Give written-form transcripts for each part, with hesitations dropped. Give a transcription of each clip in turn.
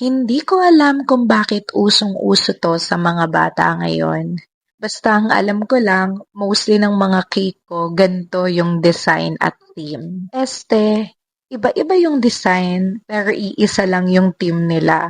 Hindi ko alam kung bakit usong-uso 'to sa mga bata ngayon. Basta ang alam ko lang, mostly ng mga cake ko ganito yung design at theme. Iba-iba yung design pero iisa lang yung theme nila.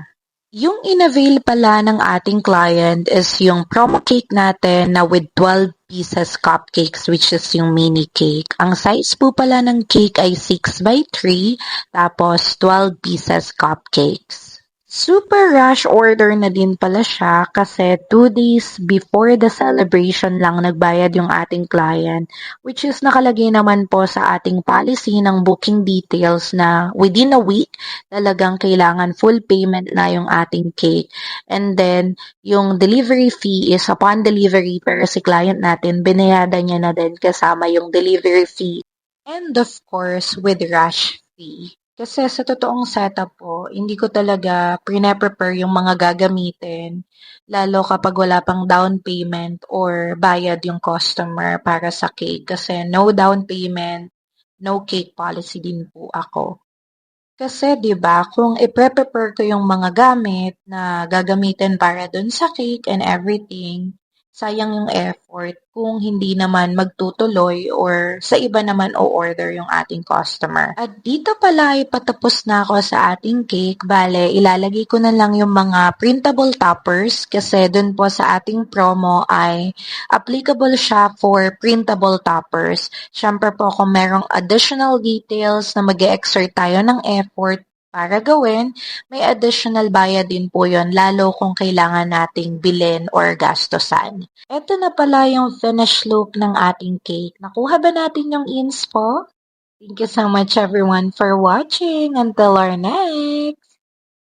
Yung in-avail pala ng ating client is yung promo cake natin na with 12 pieces cupcakes, which is yung mini cake. Ang size po pala ng cake ay 6x3 tapos 12 pieces cupcakes. Super rush order na din pala siya kasi 2 days before the celebration lang nagbayad yung ating client, which is nakalagay naman po sa ating policy ng booking details na within a week talagang kailangan full payment na yung ating cake. And then, yung delivery fee is upon delivery, pero si client natin, binayadan niya na din kasama yung delivery fee. And of course, with rush fee. Kasi sa totoong setup po, hindi ko talaga prepare yung mga gagamitin, lalo kapag wala pang down payment or bayad yung customer para sa cake. Kasi no down payment, no cake policy din po ako. Kasi 'di ba, kung prepare ko yung mga gamit na gagamitin para dun sa cake and everything, sayang yung effort kung hindi naman magtutuloy or sa iba naman o-order yung ating customer. At dito pala ay patapos na ako sa ating cake. Bale, ilalagay ko na lang yung mga printable toppers kasi dun po sa ating promo ay applicable siya for printable toppers. Siyempre po kung merong additional details na mag-e-exert tayo ng effort para gawin, may additional bayad din po yon lalo kung kailangan nating bilhin or gastusan. Ito na pala yung finished look ng ating cake. Nakuha ba natin yung inspo? Thank you so much everyone for watching. Until our next!